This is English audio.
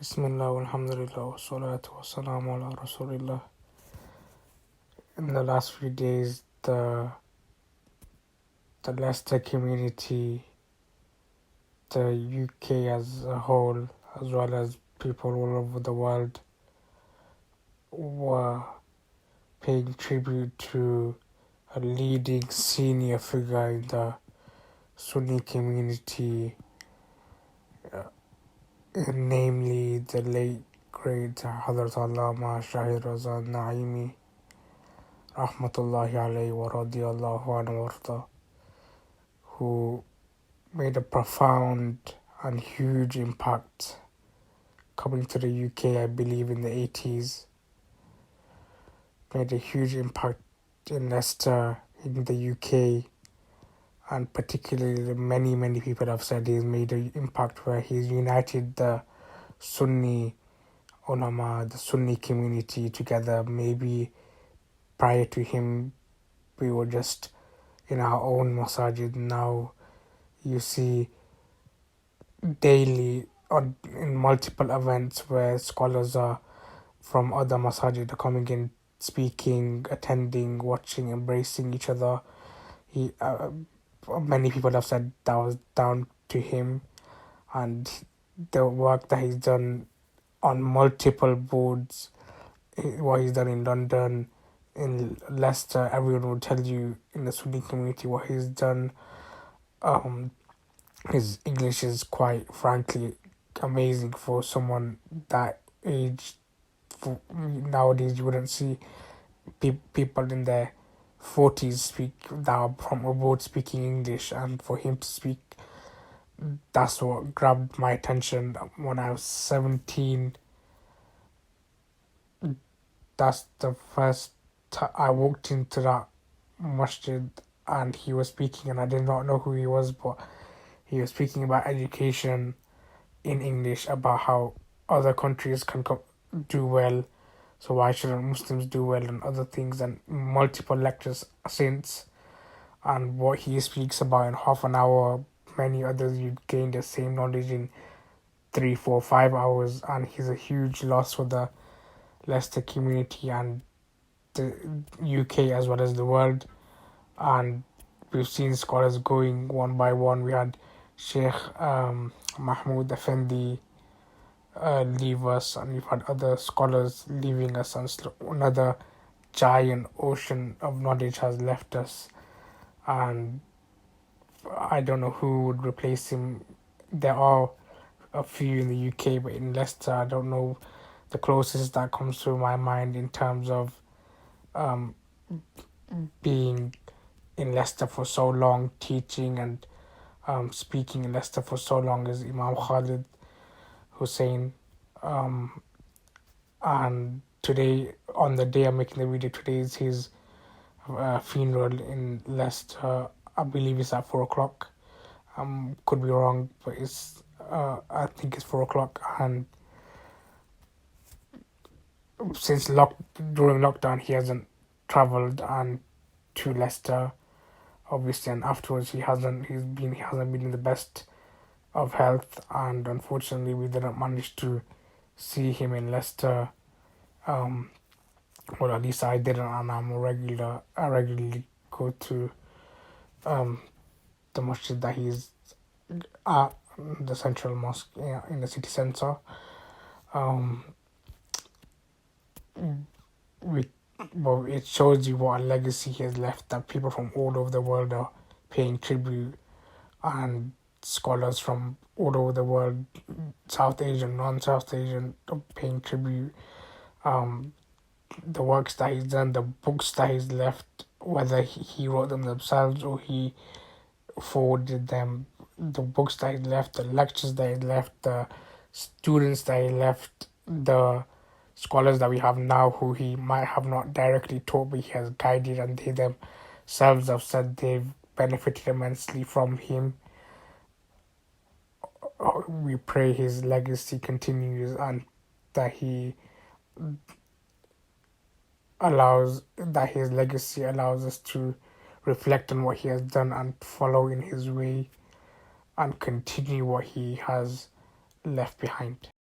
Bismillah, alhamdulillah, wa salatu wa salamu ala Rasulillah. In the last few days, the Leicester community, the UK as a whole, as well as people all over the world, were paying tribute to a leading senior figure in the Sunni community, namely the late great Hazrat Allāmah Shahid Raza rahmatullahi alayhi wa radiyallahu anhu warda, who made a profound and huge impact coming to the UK, I believe in the 80s, made a huge impact in Leicester, in the UK, and particularly many people have said he's made an impact where he's united the Sunni ulama, the Sunni community together. Maybe prior to him, we were just in our own masajid. Now you see daily or in multiple events where scholars are from other masajid are coming in, speaking, attending, watching, embracing each other. Many people have said that was down to him and the work that he's done on multiple boards, what he's done in London, in Leicester. Everyone will tell you in the Sunni community what he's done. His English is quite frankly amazing for someone that age. Nowadays, you wouldn't see people in their 40s speak that are from abroad speaking English, and for him to speak, that's what grabbed my attention when I was 17. That's the first I walked into that masjid and he was speaking, and I did not know who he was, but he was speaking about education in English, about how other countries can do well, so why shouldn't Muslims do well, and other things, and multiple lectures since. And what he speaks about in half an hour, many others you gain the same knowledge in 3, 4, 5 hours. And he's a huge loss for the Leicester community and the UK as well as the world. And we've seen scholars going one by one. We had Sheikh Mahmoud Effendi leave us, and we've had other scholars leaving us, and another giant ocean of knowledge has left us. And I don't know who would replace him. There are a few in the UK, but in Leicester, I don't know the closest that comes to my mind in terms of being in Leicester for so long, teaching and speaking in Leicester for so long, is Imam Khalid Hussein. And today, on the day I'm making the video, today is his funeral in Leicester. I believe it's at 4 o'clock. Could be wrong, but it's I think it's 4 o'clock. And since during lockdown, he hasn't travelled and to Leicester, obviously, and afterwards he hasn't been in the best of health, and unfortunately we didn't manage to see him in Leicester. Well, at least I didn't, and I regularly go to the masjid that he's at, the central mosque in the city centre. Well, it shows you what a legacy he has left, that people from all over the world are paying tribute, and scholars from all over the world, South Asian, non-South Asian, are paying tribute. The works that he's done, the books that he's left, whether he wrote them themselves or he forwarded them, the books that he left, the lectures that he left, the students that he left, the scholars that we have now who he might have not directly taught, but he has guided, and they themselves have said they've benefited immensely from him. We pray his legacy continues, and that his legacy allows us to reflect on what he has done and follow in his way and continue what he has left behind.